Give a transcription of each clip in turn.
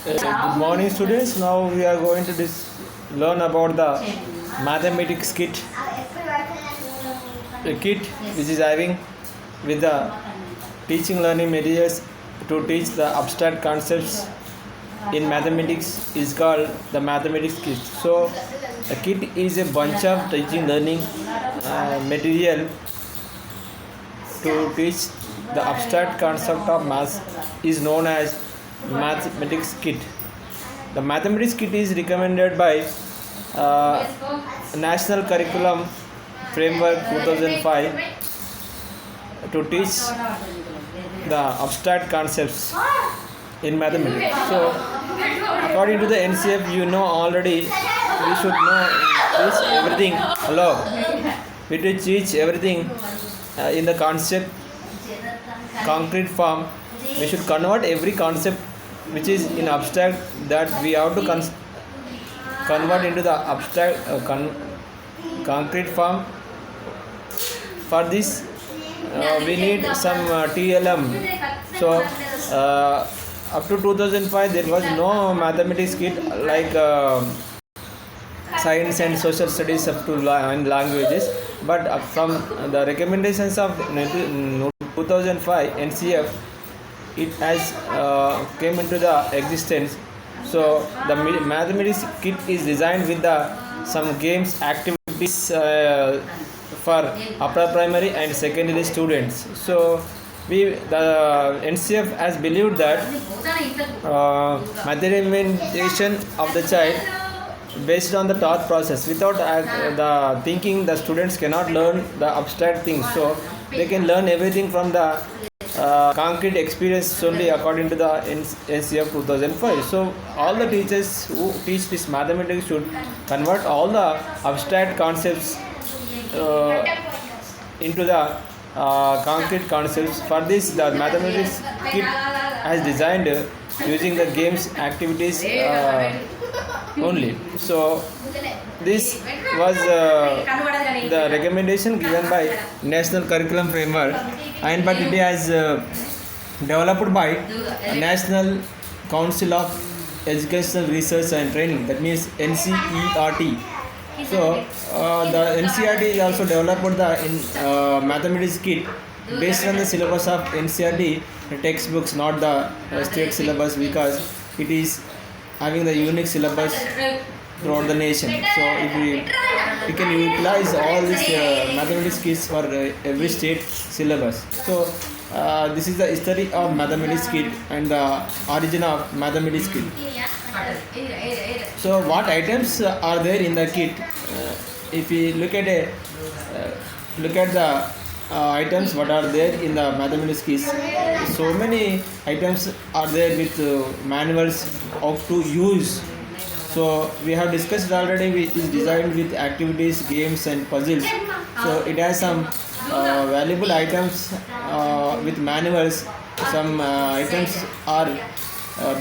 Good morning, students. Now we are going to learn about the mathematics kit, a kit which is having with the teaching learning materials to teach the abstract concepts in mathematics is called the mathematics kit. So a kit is a bunch of teaching learning material to teach the abstract concept of math is known as mathematics kit. The mathematics kit is recommended by uh, National Curriculum Framework 2005 to teach the abstract concepts in mathematics. So, according to the NCF, you know already we should know teach everything. Hello, we should teach everything in the concept concrete form. We should convert every concept which is in abstract that we have to convert into the abstract concrete form. For this we need some TLM. So up to 2005 there was no mathematics kit like science and social studies up to and languages, but from the recommendations of 2005 NCF it has came into the existence. So the mathematics kit is designed with the some games activities for upper primary and secondary students. So the NCF has believed that mathematization of the child based on the thought process without the thinking the students cannot learn the abstract things, so they can learn everything from the concrete experience only according to the NCF 2005. So all the teachers who teach this mathematics should convert all the abstract concepts into the concrete concepts. For this the mathematics kit has designed using the games activities only. So this was the recommendation given by National Curriculum Framework, and but it has developed by National Council of Educational Research and Training, that means NCERT. So the NCERT is also developed the mathematics kit based on the syllabus of NCERT textbooks, not the state syllabus, because it is having the unique syllabus throughout the nation. So if we can utilize all these mathematics kits for every state syllabus. So this is the history of mathematics kit and the origin of mathematics kit. So what items are there in the kit? If we look at the items what are there in the mathematics kit, so many items are there with manuals how to use. So we have discussed already, which is designed with activities, games and puzzles. So it has some valuable items with manuals. Some items are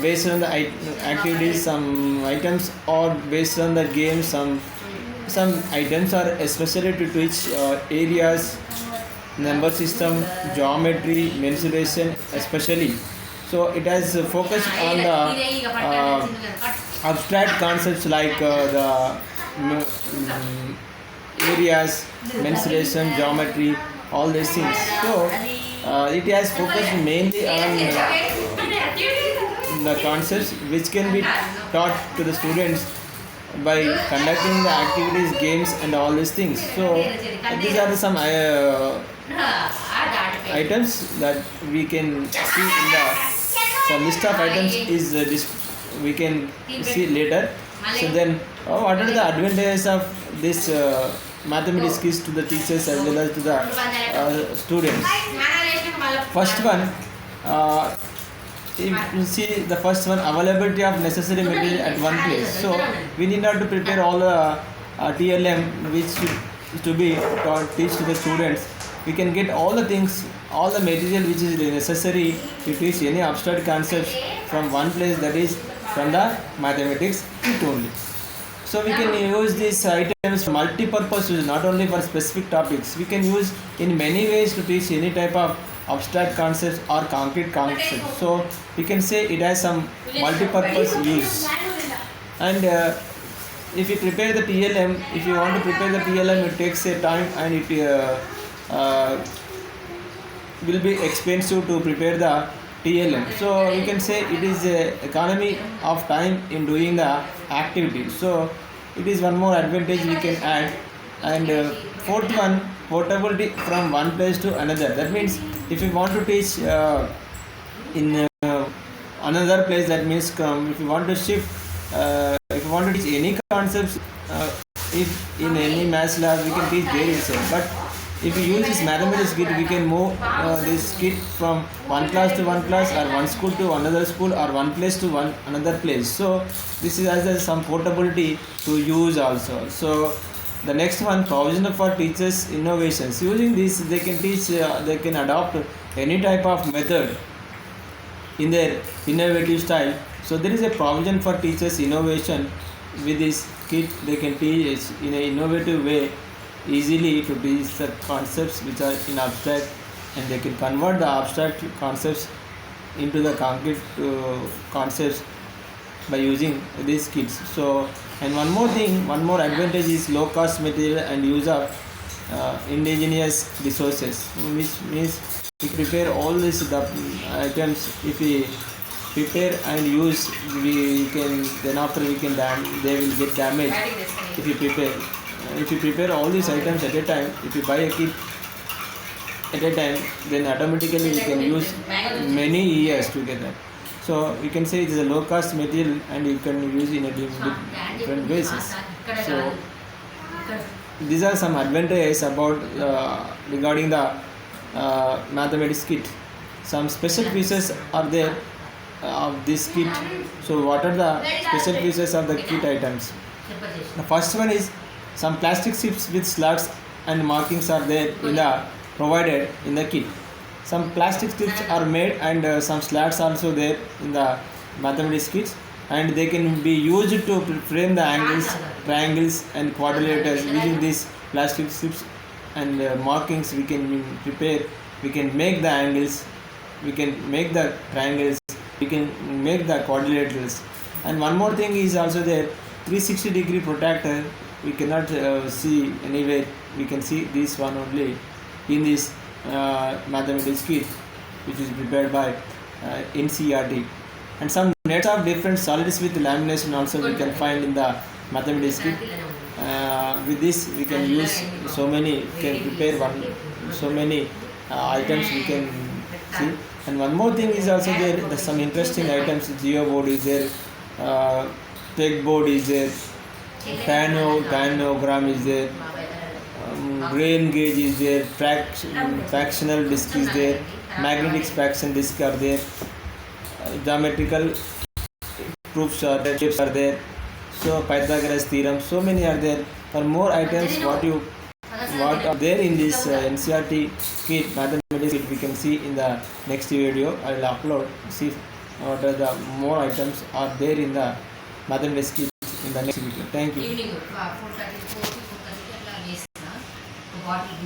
based on the activities, some items are based on the games, some items are especially to teach areas, number system, geometry, mensuration especially. So it has focused on the abstract concepts like the areas, mensuration, geometry, all these things. So it has focused mainly on the concepts which can be taught to the students by conducting the activities, games and all these things. So these are some items that we can see in the list of items is we can see later. So then what are the advantages of this mathematics quiz to the teachers as well as to the students? First one, if you see the first one, availability of necessary material at one place. So we need not to prepare all the TLM which to be taught teach to the students. We can get all the things, all the material which is necessary to teach any abstract concepts from one place, that is from the mathematics kit only. So we can use these items for multi-purpose use, not only for specific topics. We can use in many ways to teach any type of abstract concepts or concrete concepts. So we can say it has some multi-purpose use. And if you prepare the TLM, if you want to prepare the TLM, it takes a time and it will be expensive to prepare the TLM. So we can say it is a economy of time in doing the activity. So it is one more advantage we can add. And fourth one, portability from one place to another. That means if you want to teach in another place, that means if you want to shift, if you want to teach any concepts, if in any maths lab we can teach there itself. But if we use this mathematics kit, we can move this kit from one class to one class, or one school to another school, or one place to another place. So this is as some portability to use also. So the next one, provision for teachers innovations. Using this, they can teach, they can adopt any type of method in their innovative style. So there is a provision for teachers innovation. With this kit, they can teach in an innovative way easily to teach the concepts which are in abstract, and they can convert the abstract concepts into the concrete concepts by using these kits. So, and one more thing, one more advantage is low cost material and use of indigenous resources, which means we prepare all these items. If we prepare and use, we can, then after we can they will get damaged if you prepare. If you prepare all these items at a time, if you buy a kit at a time, then automatically you can use many years together. So you can say it is a low cost material and you can use in a different basis. So these are some advantages about regarding the mathematics kit. Some special features are there of this kit. So what are the special features of the kit items? The first one is some plastic strips with slots and markings are there in the provided in the kit. Some plastic strips are made and some slats also there in the mathematics kits, and they can be used to frame the angles, triangles and quadrilaters. Using these plastic strips and markings, we can prepare, we can make the angles, we can make the triangles, we can make the quadrilaters. And one more thing is also there, 360-degree protractor. We cannot see anywhere, we can see this one only in this mathematics kit, which is prepared by NCERT. And some nets of different solids with lamination also we can find in the mathematics kit. With this we can use so many, can prepare so many items we can see. And one more thing is also there, some interesting items. Geo board is there, peg board is there, panogram is there, grain gauge is there, fractional disc is there, magnetic fraction disc are there, geometrical proofs are there, shapes are there, so Pythagoras theorem, so many are there. For more items what are there in this NCERT kit, mathematics kit, we can see in the next video. I will upload, see what are the more items are there in the mathematics kit in the next video. Thank you. Evening 4:30 4:30 అట్లా వేసిన bottle